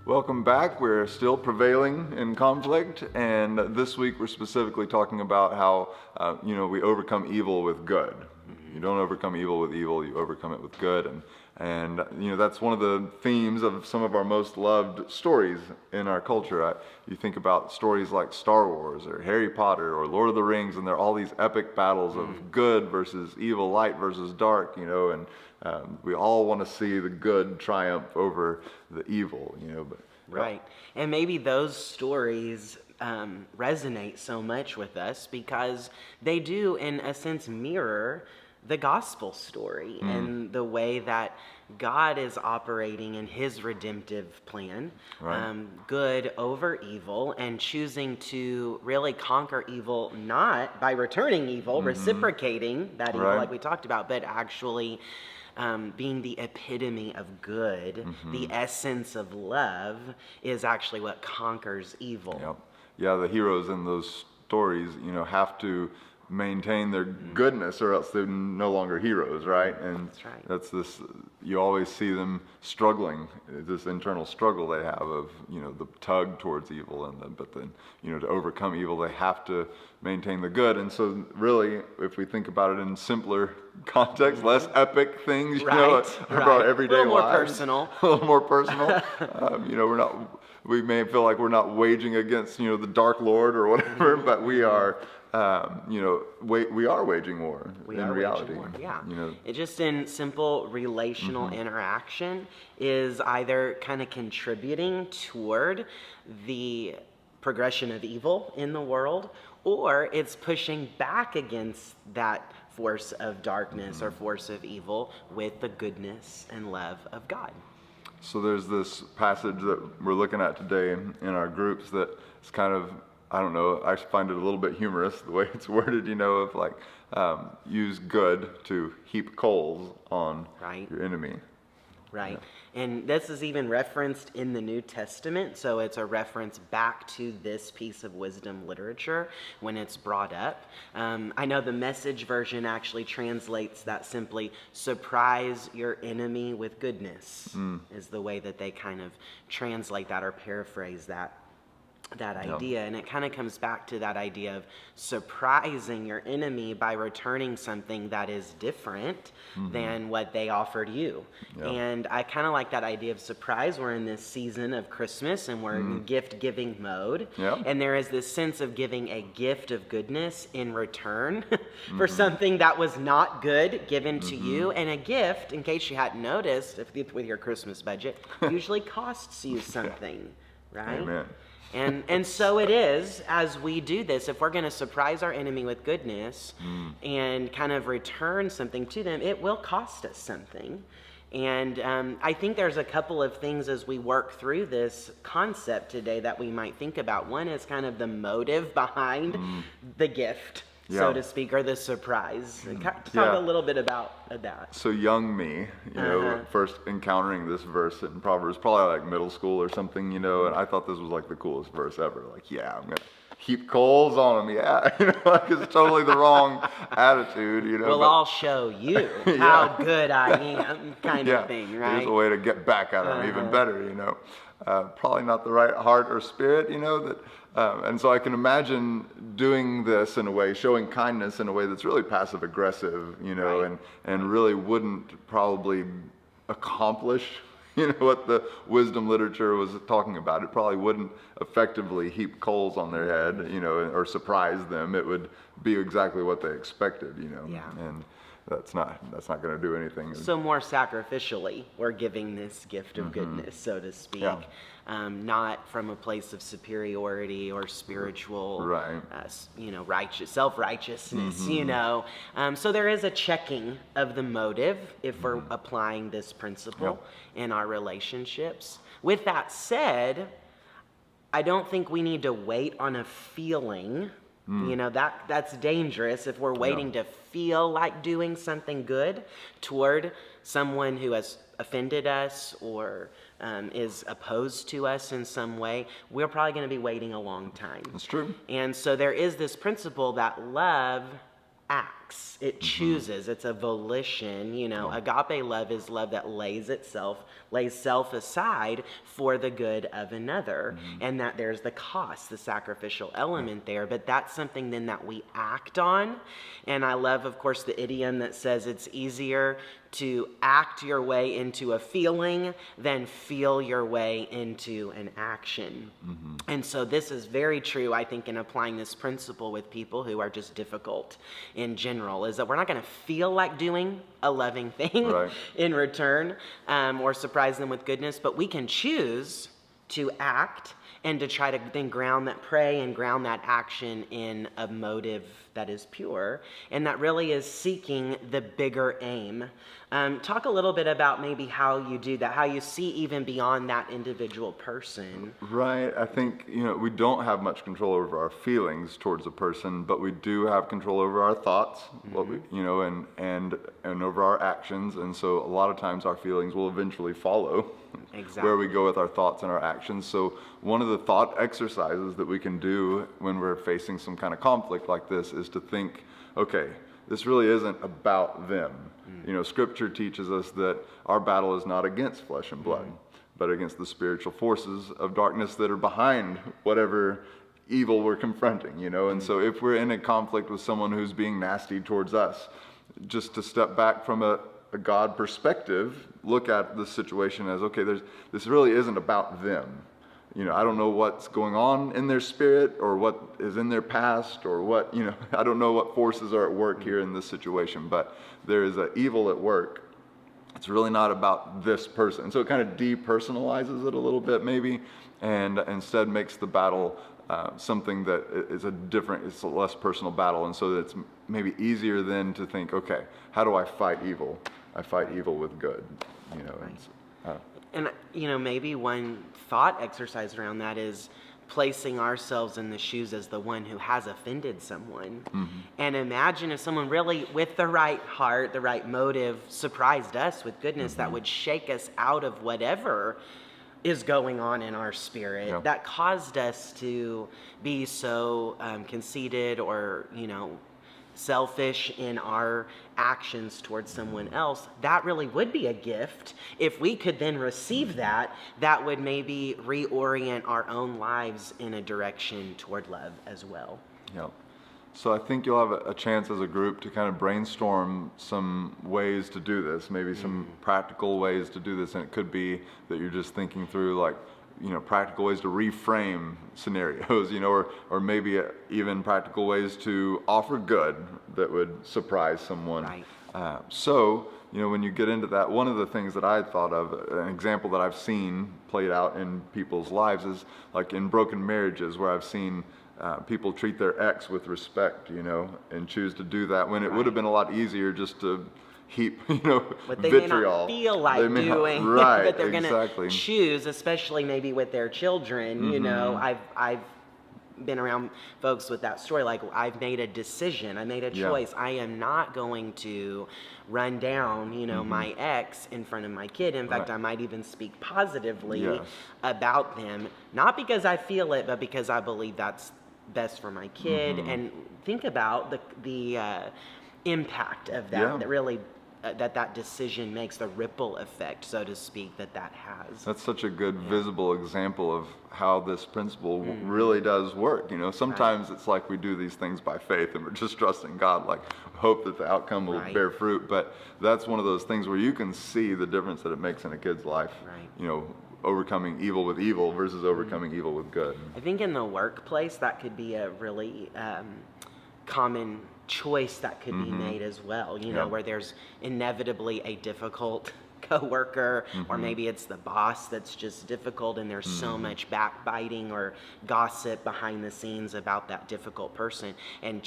Welcome back. We're still prevailing in conflict, and this week we're specifically talking about how we overcome evil with good. You don't overcome evil with evil; you overcome it with good, and that's one of the themes of some of our most loved stories in our culture. You think about stories like Star Wars or Harry Potter or Lord of the Rings, and there are all these epic battles of good versus evil, light versus dark. And we all want to see the good triumph over the evil. Right. And maybe those stories resonate so much with us because they do, in a sense, mirror the gospel story and the way that God is operating in his redemptive plan, good over evil, and choosing to really conquer evil, not by returning evil, reciprocating that evil like we talked about, but actually being the epitome of good, the essence of love, is actually what conquers evil. Yep. Yeah, the heroes in those stories, have to maintain their goodness or else they're no longer heroes, right? And that's right. That's this, you always see them struggling, this internal struggle they have of, the tug towards evil, but then, to overcome evil, they have to maintain the good. And so really, if we think about it in simpler context, less epic things, about our everyday lives. A little more personal. We may feel like we're not waging against, the Dark Lord or whatever, but we are, we are waging war in reality. Yeah. It just in simple relational interaction is either kind of contributing toward the progression of evil in the world, or it's pushing back against that force of darkness or force of evil with the goodness and love of God. So there's this passage that we're looking at today in our groups that is kind of, I don't know, I find it a little bit humorous the way it's worded, of like, use good to heap coals on your enemy. Right. And this is even referenced in the New Testament, so it's a reference back to this piece of wisdom literature when it's brought up. I know the Message version actually translates that simply, surprise your enemy with goodness, is the way that they kind of translate that or paraphrase that idea. And it kind of comes back to that idea of surprising your enemy by returning something that is different than what they offered you. And I kind of like that idea of surprise. We're in this season of Christmas and we're in gift giving mode. And there is this sense of giving a gift of goodness in return for something that was not good given to you. And a gift, in case you hadn't noticed, with your Christmas budget, usually costs you something, right? Amen. And so it is as we do this. If we're going to surprise our enemy with goodness and kind of return something to them, it will cost us something. And I think there's a couple of things as we work through this concept today that we might think about. One is kind of the motive behind the gift, so to speak, or the surprise. Talk a little bit about that. So young me, first encountering this verse in Proverbs, probably like middle school or something, and I thought this was like the coolest verse ever. Like, I'm going to heap coals on them. Like it's totally the wrong attitude, Well, I'll show you how good I am kind of thing, right? Here's a way to get back at them even better, Probably not the right heart or spirit, and so I can imagine doing this in a way, showing kindness in a way that's really passive aggressive, and really wouldn't probably accomplish, what the wisdom literature was talking about. It probably wouldn't effectively heap coals on their head, or surprise them. It would be exactly what they expected, and that's not going to do anything. So more sacrificially, we're giving this gift of goodness, so to speak, not from a place of superiority or spiritual, self-righteousness, So there is a checking of the motive if we're applying this principle in our relationships. With that said, I don't think we need to wait on a feeling. That's dangerous if we're waiting to feel like doing something good toward someone who has offended us or is opposed to us in some way. We're probably going to be waiting a long time. That's true. And so there is this principle that love acts. acts, it chooses, it's a volition. Agape love is love that lays self aside for the good of another, and that there's the cost, the sacrificial element there, but that's something then that we act on. And I love, of course, the idiom that says it's easier to act your way into a feeling than feel your way into an action. And so this is very true, I think, in applying this principle with people who are just difficult in general, is that we're not going to feel like doing a loving thing Right. in return, or surprise them with goodness, but we can choose to act and to try to then ground that action in a motive that is pure, and that really is seeking the bigger aim. Talk a little bit about maybe how you do that, how you see even beyond that individual person. Right. I think, we don't have much control over our feelings towards a person, but we do have control over our thoughts, what we, and over our actions. And so a lot of times our feelings will eventually follow where we go with our thoughts and our actions. So one of the thought exercises that we can do when we're facing some kind of conflict like this is to think, okay, this really isn't about them. Scripture teaches us that our battle is not against flesh and blood, but against the spiritual forces of darkness that are behind whatever evil we're confronting, And so if we're in a conflict with someone who's being nasty towards us, just to step back from a God perspective, look at the situation as, okay, this really isn't about them. I don't know what's going on in their spirit or what is in their past or what, I don't know what forces are at work here in this situation, but there is an evil at work. It's really not about this person. So it kind of depersonalizes it a little bit maybe, and instead makes the battle something that is it's a less personal battle. And so it's maybe easier then to think, okay, how do I fight evil? I fight evil with good, And, maybe one thought exercise around that is placing ourselves in the shoes as the one who has offended someone. And imagine if someone really, with the right heart, the right motive, surprised us with goodness that would shake us out of whatever is going on in our spirit that caused us to be so conceited or, selfish in our actions towards someone else. That really would be a gift. If we could then receive that, that would maybe reorient our own lives in a direction toward love as well. Yeah. So I think you'll have a chance as a group to kind of brainstorm some ways to do this, maybe some practical ways to do this. And it could be that you're just thinking through practical ways to reframe scenarios, or maybe even practical ways to offer good that would surprise someone. Right. So, when you get into that, one of the things that I thought of, an example that I've seen played out in people's lives is like in broken marriages where I've seen people treat their ex with respect, and choose to do that when it would have been a lot easier just to heap, what they vitriol. May not feel like doing, right, but they're exactly. going to choose, especially maybe with their children. I've been around folks with that story. Like, I've made a decision, I made a choice. I am not going to run down, my ex in front of my kid. In fact, I might even speak positively about them, not because I feel it, but because I believe that's best for my kid. And think about the impact of that, that really that decision makes, the ripple effect, so to speak, that has. That's such a good visible example of how this principle really does work. Sometimes it's like we do these things by faith and we're just trusting God, like hope that the outcome will bear fruit. But that's one of those things where you can see the difference that it makes in a kid's life. Overcoming evil with evil versus overcoming evil with good. I think in the workplace that could be a really common choice that could be made as well, where there's inevitably a difficult coworker, or maybe it's the boss that's just difficult, and there's so much backbiting or gossip behind the scenes about that difficult person, and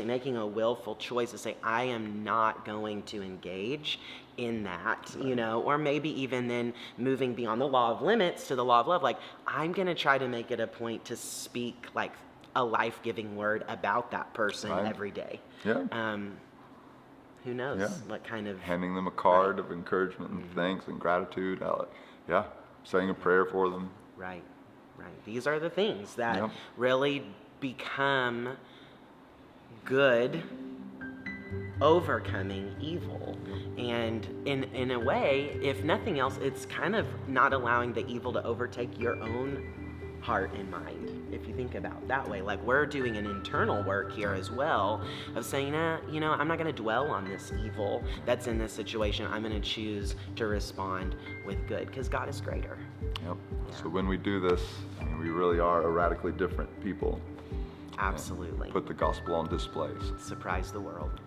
making a willful choice to say, I am not going to engage in that, or maybe even then moving beyond the law of limits to the law of love, like I'm going to try to make it a point to speak like a life-giving word about that person every day. Who knows what kind of... Handing them a card of encouragement and thanks and gratitude. Saying a prayer for them. Right. These are the things that really become good overcoming evil. And in a way, if nothing else, it's kind of not allowing the evil to overtake your own heart and mind, if you think about it that way. Like, we're doing an internal work here as well of saying, I'm not going to dwell on this evil that's in this situation. I'm going to choose to respond with good, because God is greater. Yep. So when we do this, we really are a radically different people. Absolutely. Put the gospel on display. Surprise the world.